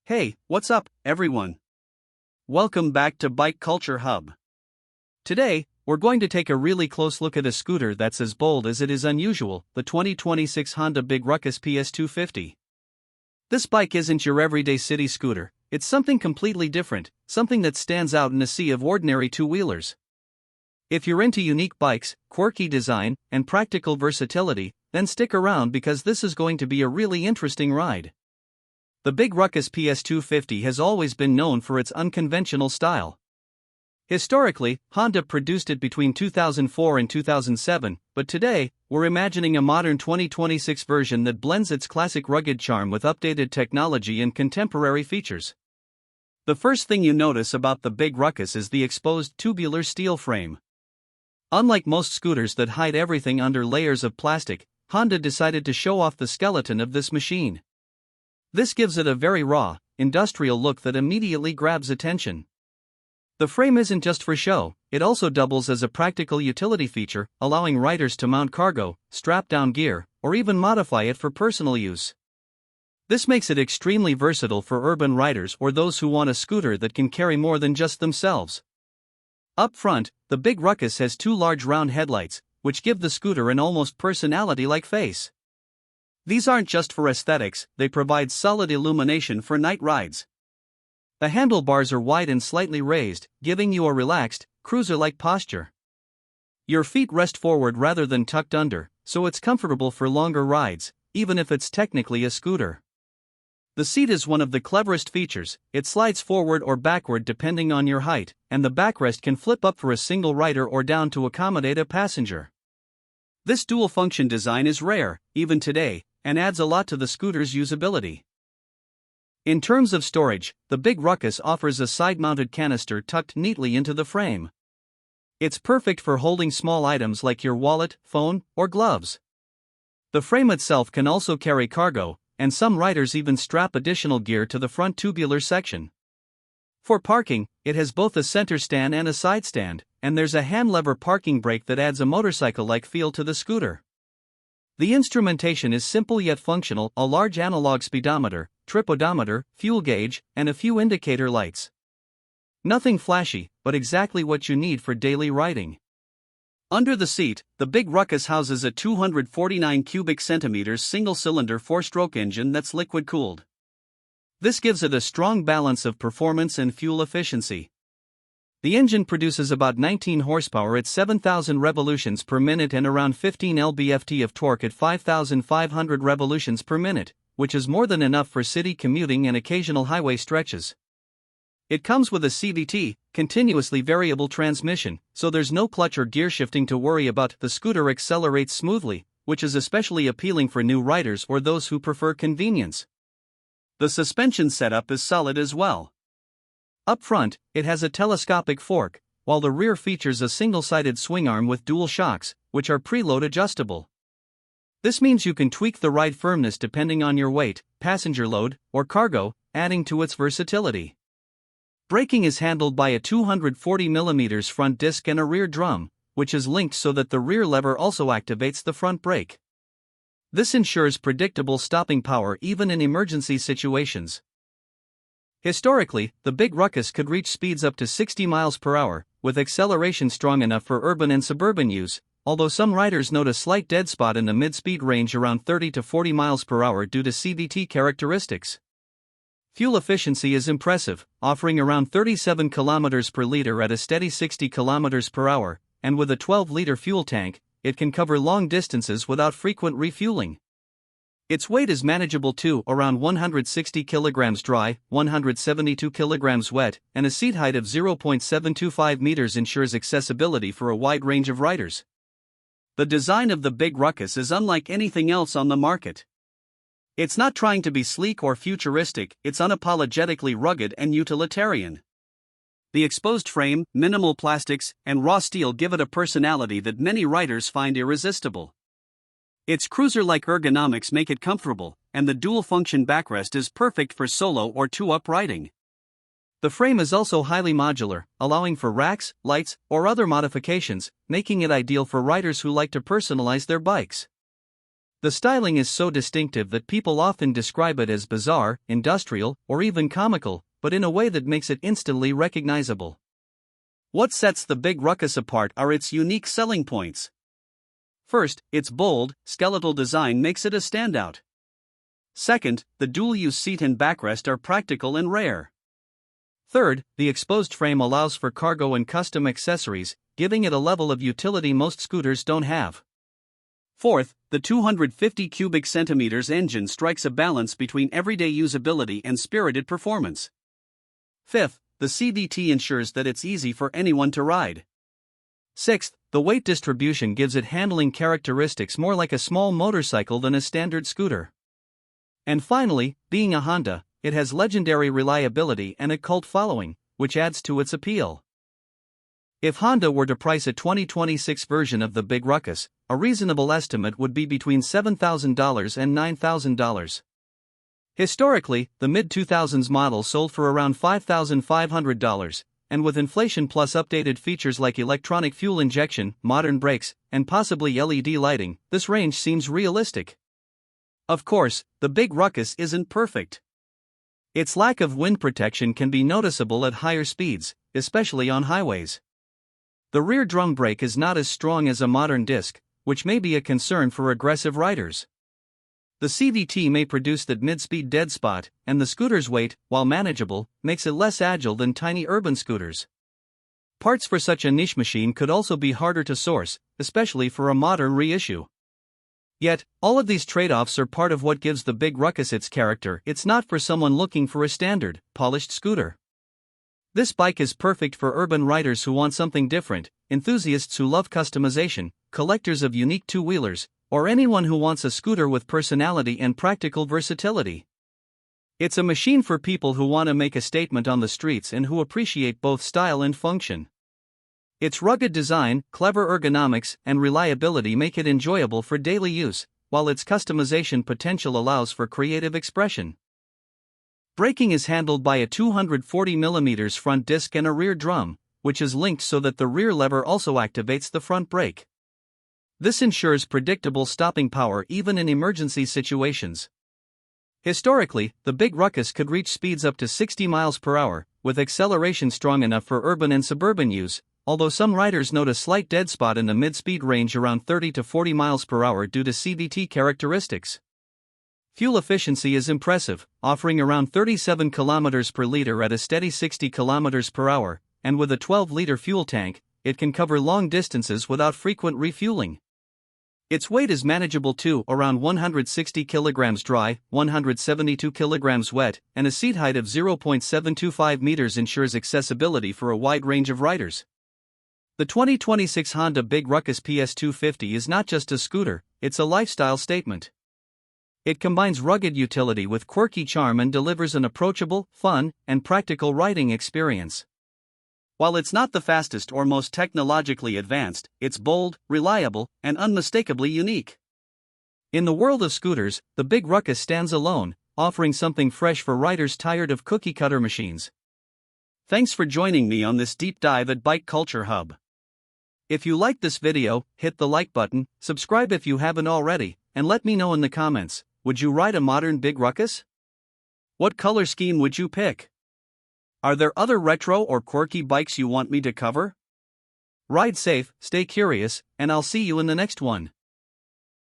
Hey, what's up, everyone? Welcome back to Bike Culture Hub. Today, we're going to take a really close look at a scooter that's as bold as it is unusual, the 2026 Honda Big Ruckus PS250. This bike isn't your everyday city scooter, it's something completely different, something that stands out in a sea of ordinary two-wheelers. If you're into unique bikes, quirky design, and practical versatility, then stick around because this is going to be a really interesting ride. The Big Ruckus PS250 has always been known for its unconventional style. Historically, Honda produced it between 2004 and 2007, but today, we're imagining a modern 2026 version that blends its classic rugged charm with updated technology and contemporary features. The first thing you notice about the Big Ruckus is the exposed tubular steel frame. Unlike most scooters that hide everything under layers of plastic, Honda decided to show off the skeleton of this machine. This gives it a very raw, industrial look that immediately grabs attention. The frame isn't just for show, it also doubles as a practical utility feature, allowing riders to mount cargo, strap down gear, or even modify it for personal use. This makes it extremely versatile for urban riders or those who want a scooter that can carry more than just themselves. Up front, the Big Ruckus has two large round headlights, which give the scooter an almost personality-like face. These aren't just for aesthetics, they provide solid illumination for night rides. The handlebars are wide and slightly raised, giving you a relaxed, cruiser-like posture. Your feet rest forward rather than tucked under, so it's comfortable for longer rides, even if it's technically a scooter. The seat is one of the cleverest features, it slides forward or backward depending on your height, and the backrest can flip up for a single rider or down to accommodate a passenger. This dual-function design is rare, even today, and adds a lot to the scooter's usability. In terms of storage, the Big Ruckus offers a side-mounted canister tucked neatly into the frame. It's perfect for holding small items like your wallet, phone, or gloves. The frame itself can also carry cargo, and some riders even strap additional gear to the front tubular section. For parking, it has both a center stand and a side stand, and there's a hand lever parking brake that adds a motorcycle-like feel to the scooter. The instrumentation is simple yet functional: a large analog speedometer, trip odometer, fuel gauge, and a few indicator lights. Nothing flashy, but exactly what you need for daily riding. Under the seat, the Big Ruckus houses a 249 cubic centimeters single-cylinder four-stroke engine that's liquid-cooled. This gives it a strong balance of performance and fuel efficiency. The engine produces about 19 horsepower at 7,000 revolutions per minute and around 15 lb-ft of torque at 5,500 revolutions per minute, which is more than enough for city commuting and occasional highway stretches. It comes with a CVT, continuously variable transmission, so there's no clutch or gear shifting to worry about. The scooter accelerates smoothly, which is especially appealing for new riders or those who prefer convenience. The suspension setup is solid as well. Up front, it has a telescopic fork, while the rear features a single-sided swing arm with dual shocks, which are preload adjustable. This means you can tweak the ride firmness depending on your weight, passenger load, or cargo, adding to its versatility. Braking is handled by a 240mm front disc and a rear drum, which is linked so that the rear lever also activates the front brake. This ensures predictable stopping power even in emergency situations. Historically, the Big Ruckus could reach speeds up to 60 miles per hour, with acceleration strong enough for urban and suburban use, although some riders note a slight dead spot in the mid-speed range around 30 to 40 miles per hour due to CVT characteristics. Fuel efficiency is impressive, offering around 37 kilometers per liter at a steady 60 kilometers per hour, and with a 12-liter fuel tank, it can cover long distances without frequent refueling. Its weight is manageable too, around 160 kilograms dry, 172 kilograms wet, and a seat height of 0.725 meters ensures accessibility for a wide range of riders. The design of the Big Ruckus is unlike anything else on the market. It's not trying to be sleek or futuristic, it's unapologetically rugged and utilitarian. The exposed frame, minimal plastics, and raw steel give it a personality that many riders find irresistible. Its cruiser-like ergonomics make it comfortable, and the dual-function backrest is perfect for solo or two-up riding. The frame is also highly modular, allowing for racks, lights, or other modifications, making it ideal for riders who like to personalize their bikes. The styling is so distinctive that people often describe it as bizarre, industrial, or even comical, but in a way that makes it instantly recognizable. What sets the Big Ruckus apart are its unique selling points. First, its bold, skeletal design makes it a standout. Second, the dual-use seat and backrest are practical and rare. Third, the exposed frame allows for cargo and custom accessories, giving it a level of utility most scooters don't have. Fourth, the 250 cubic centimeters engine strikes a balance between everyday usability and spirited performance. Fifth, the CVT ensures that it's easy for anyone to ride. Sixth, the weight distribution gives it handling characteristics more like a small motorcycle than a standard scooter. And finally, being a Honda, it has legendary reliability and a cult following, which adds to its appeal. If Honda were to price a 2026 version of the Big Ruckus, a reasonable estimate would be between $7,000 and $9,000. Historically, the mid-2000s model sold for around $5,500, and with inflation plus updated features like electronic fuel injection, modern brakes, and possibly LED lighting, this range seems realistic. Of course, the Big Ruckus isn't perfect. Its lack of wind protection can be noticeable at higher speeds, especially on highways. The rear drum brake is not as strong as a modern disc, which may be a concern for aggressive riders. The CVT may produce that mid-speed dead spot, and the scooter's weight, while manageable, makes it less agile than tiny urban scooters. Parts for such a niche machine could also be harder to source, especially for a modern reissue. Yet, all of these trade-offs are part of what gives the Big Ruckus its character. It's not for someone looking for a standard, polished scooter. This bike is perfect for urban riders who want something different, enthusiasts who love customization, collectors of unique two-wheelers, or anyone who wants a scooter with personality and practical versatility. It's a machine for people who want to make a statement on the streets and who appreciate both style and function. Its rugged design, clever ergonomics, and reliability make it enjoyable for daily use, while its customization potential allows for creative expression. Braking is handled by a 240mm front disc and a rear drum, which is linked so that the rear lever also activates the front brake. This ensures predictable stopping power even in emergency situations. Historically, the Big Ruckus could reach speeds up to 60 miles per hour, with acceleration strong enough for urban and suburban use, although some riders note a slight dead spot in the mid-speed range around 30 to 40 miles per hour due to CVT characteristics. Fuel efficiency is impressive, offering around 37 kilometers per liter at a steady 60 kilometers per hour, and with a 12-liter fuel tank, it can cover long distances without frequent refueling. Its weight is manageable too, around 160 kilograms dry, 172 kilograms wet, and a seat height of 0.725 meters ensures accessibility for a wide range of riders. The 2026 Honda Big Ruckus PS250 is not just a scooter, it's a lifestyle statement. It combines rugged utility with quirky charm and delivers an approachable, fun, and practical riding experience. While it's not the fastest or most technologically advanced, it's bold, reliable, and unmistakably unique. In the world of scooters, the Big Ruckus stands alone, offering something fresh for riders tired of cookie-cutter machines. Thanks for joining me on this deep dive at Bike Culture Hub. If you liked this video, hit the like button, subscribe if you haven't already, and let me know in the comments, would you ride a modern Big Ruckus? What color scheme would you pick? Are there other retro or quirky bikes you want me to cover? Ride safe, stay curious, and I'll see you in the next one.